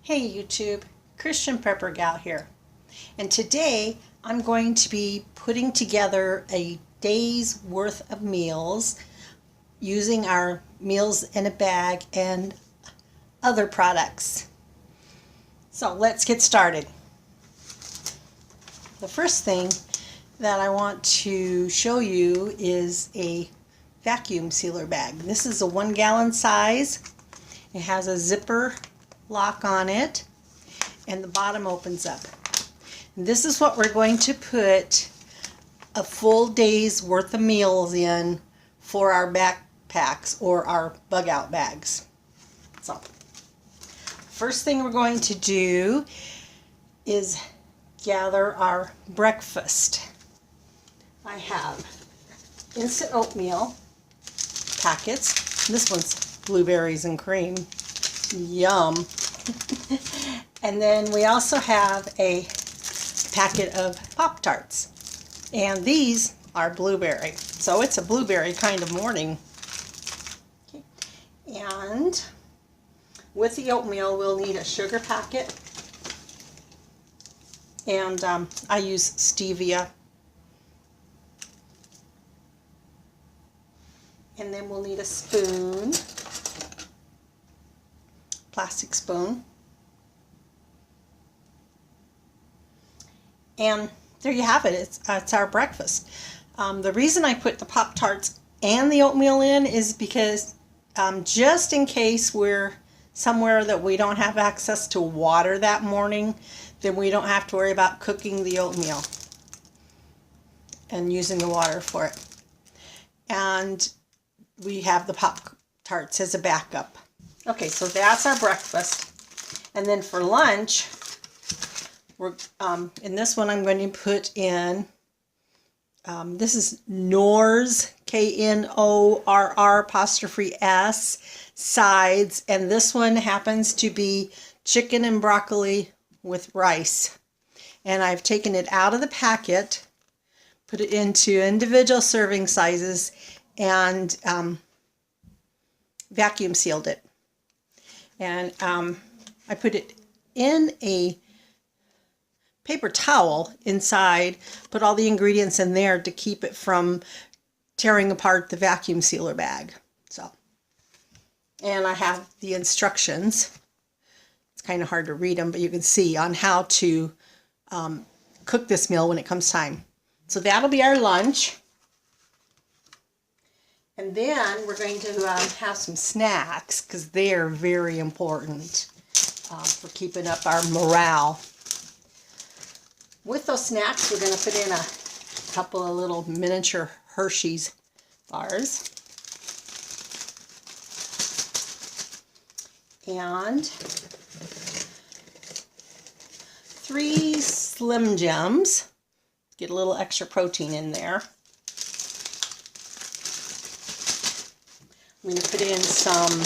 Hey YouTube, Christian Prepper Gal here, and today I'm going to be putting together a day's worth of meals using our meals in a bag and other products. So let's get started. The first thing that I want to show you is a vacuum sealer bag. This is a 1 gallon size. It has a zipper lock on it and the bottom opens up. And this is what we're going to put a full day's worth of meals in for our backpacks or our bug out bags. So first thing we're going to do is gather our breakfast. I have instant oatmeal packets. This one's blueberries and cream. Yum. And then we also have a packet of Pop-Tarts. And these are blueberry. So it's a blueberry kind of morning. Okay. And with the oatmeal, we'll need a sugar packet. And I use stevia. And then we'll need a spoon. Plastic spoon. And there you have it. It's our breakfast. The reason I put the Pop-Tarts and the oatmeal in is because just in case we're somewhere that we don't have access to water that morning, then we don't have to worry about cooking the oatmeal and using the water for it. And we have the Pop-Tarts as a backup. Okay, so that's our breakfast. And then for lunch, we're in this one I'm going to put in, this is Knorr's, Knorr apostrophe S, sides. And this one happens to be chicken and broccoli with rice. And I've taken it out of the packet, put it into individual serving sizes, and vacuum sealed it. And I put it in a paper towel inside, put all the ingredients in there to keep it from tearing apart the vacuum sealer bag. So, and I have the instructions. It's kind of hard to read them, but you can see on how to cook this meal when it comes time. So that'll be our lunch. And then we're going to have some snacks because they are very important for keeping up our morale. With those snacks, we're going to put in a couple of little miniature Hershey's bars. And 3 Slim Jims. Get a little extra protein in there. I'm going to put in some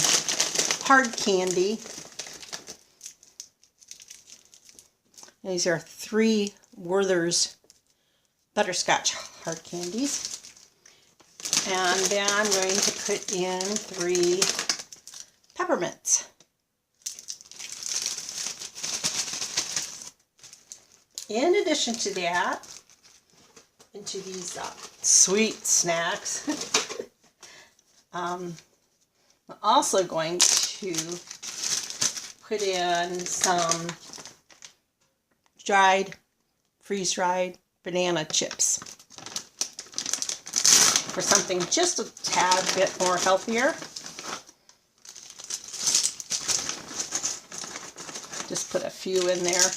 hard candy. These are 3 Werther's butterscotch hard candies. And then I'm going to put in 3 peppermints. In addition to that, into these sweet snacks, I'm also going to put in some freeze-dried banana chips for something just a tad bit more healthier. Just put a few in there.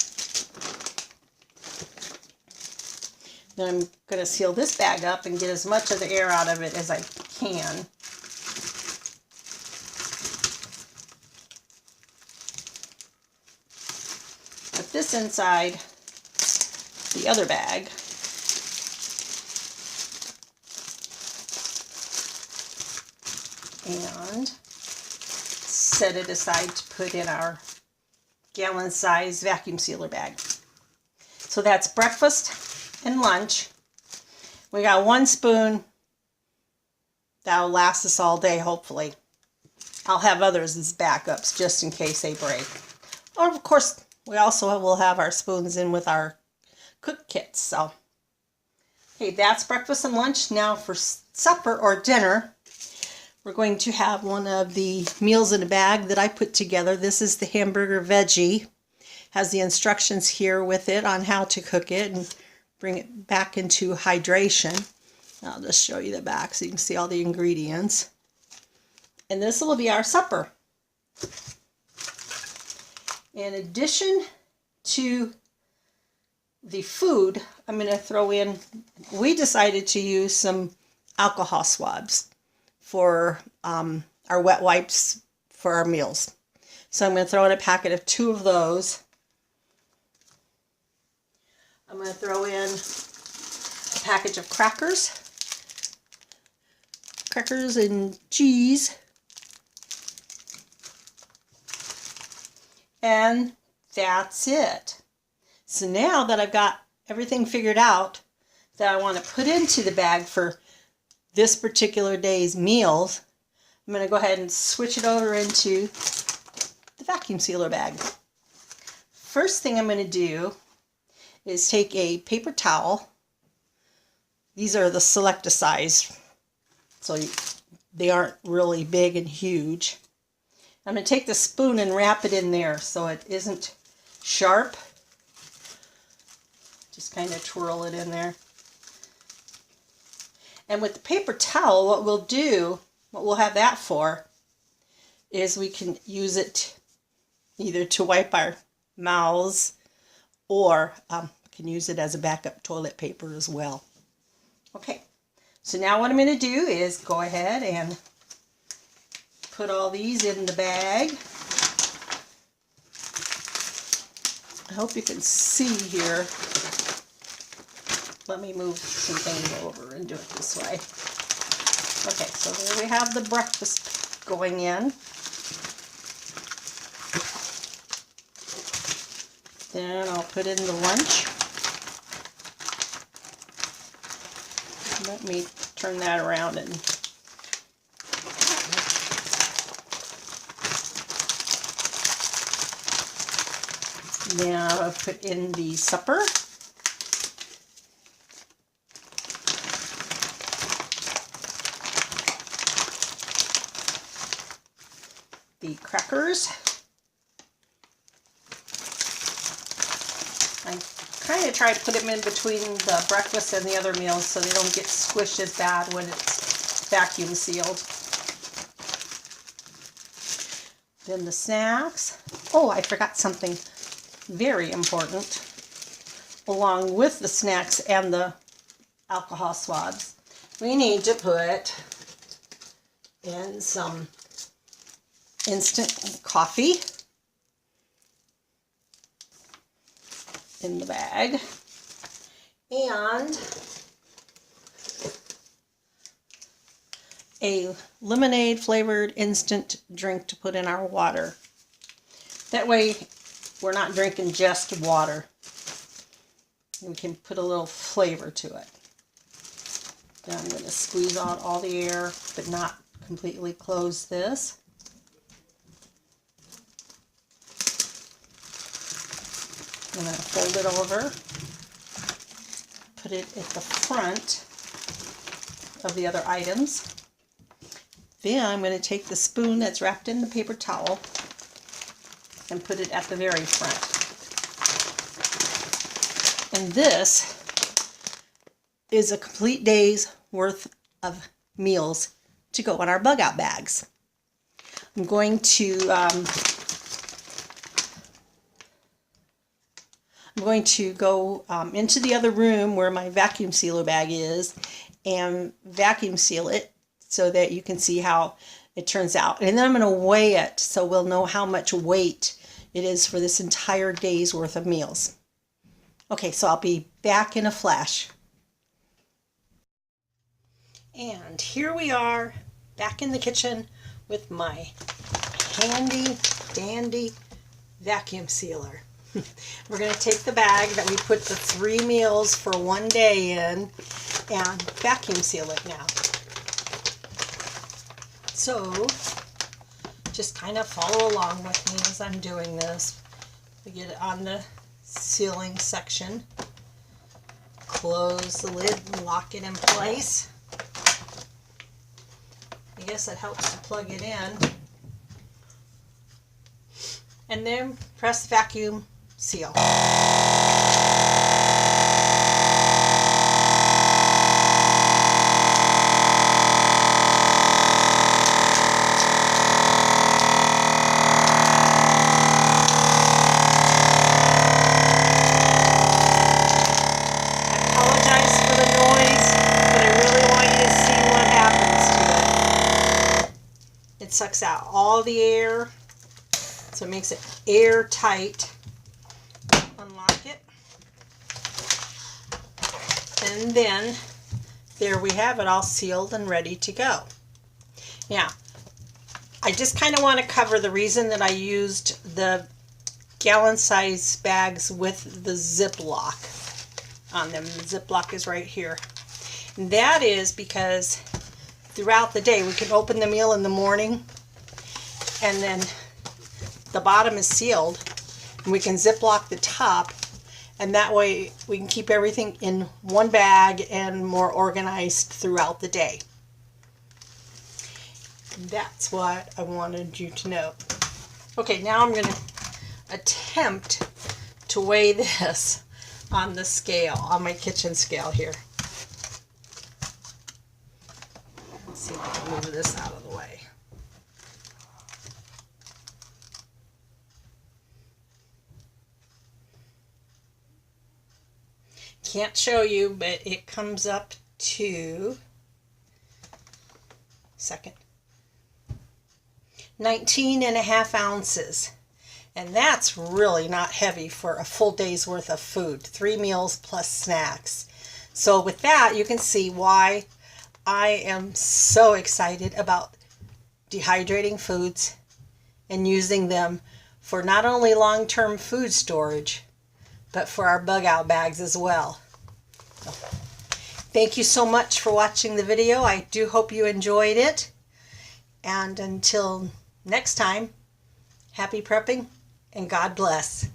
Then I'm going to seal this bag up and get as much of the air out of it as I can. Put this inside the other bag. And set it aside to put in our gallon size vacuum sealer bag. So that's breakfast and lunch. We got 1 spoon. That'll last us all day, hopefully. I'll have others as backups just in case they break. Or of course, we also will have our spoons in with our cook kits. So, okay, that's breakfast and lunch. Now for supper or dinner, we're going to have one of the meals in a bag that I put together. This is the Hamburger Veggie. Has the instructions here with it on how to cook it and bring it back into hydration. I'll just show you the back so you can see all the ingredients. And this will be our supper. In addition to the food, I'm going to throw in, we decided to use some alcohol swabs for our wet wipes for our meals. So I'm going to throw in a packet of 2 of those. I'm going to throw in a package of crackers and cheese. And that's it. So now that I've got everything figured out that I want to put into the bag for this particular day's meals, I'm going to go ahead and switch it over into the vacuum sealer bag. First thing I'm going to do is take a paper towel. These are the Selecta size, so they aren't really big and huge. I'm going to take the spoon and wrap it in there so it isn't sharp. Just kind of twirl it in there. And with the paper towel, what we'll have that for, is we can use it either to wipe our mouths or can use it as a backup toilet paper as well. Okay, so now what I'm going to do is go ahead and put all these in the bag. I hope you can see here. Let me move some things over and do it this way. Okay, so there we have the breakfast going in. Then I'll put in the lunch. Let me turn that around and now I'll put in the supper. The crackers. I kind of try to put them in between the breakfast and the other meals so they don't get squished as bad when it's vacuum sealed. Then the snacks. Oh, I forgot something very important. Along with the snacks and the alcohol swabs, we need to put in some instant coffee in the bag and a lemonade flavored instant drink to put in our water. That way we're not drinking just water. We can put a little flavor to it. Then I'm going to squeeze out all the air but not completely close this. I'm going to fold it over, put it at the front of the other items. Then I'm going to take the spoon that's wrapped in the paper towel and put it at the very front. And this is a complete day's worth of meals to go in our bug out bags. I'm going to go into the other room where my vacuum sealer bag is and vacuum seal it so that you can see how it turns out. And then I'm going to weigh it so we'll know how much weight it is for this entire day's worth of meals. Okay, so I'll be back in a flash. And here we are back in the kitchen with my handy dandy vacuum sealer. We're going to take the bag that we put the 3 meals for one day in and vacuum seal it now. So just kind of follow along with me as I'm doing this. to get it on the sealing section. Close the lid and lock it in place. I guess it helps to plug it in. And then press the vacuum seal. It sucks out all the air, so it makes it airtight. Unlock it. And then there we have it, all sealed and ready to go. Now, I just kind of want to cover the reason that I used the gallon size bags with the Ziploc on them. The Ziploc is right here. And that is because throughout the day we can open the meal in the morning and then the bottom is sealed and we can Ziploc the top, and that way we can keep everything in one bag and more organized throughout the day. That's what I wanted you to know. Okay, now I'm going to attempt to weigh this on the scale, on my kitchen scale here. Let's see if I can move this out of the way. Can't show you, but it comes up to 19.5 ounces. And that's really not heavy for a full day's worth of food, 3 meals plus snacks. So with that, you can see why I am so excited about dehydrating foods and using them for not only long-term food storage, but for our bug out bags as well. So, thank you so much for watching the video. I do hope you enjoyed it. And until next time, happy prepping and God bless.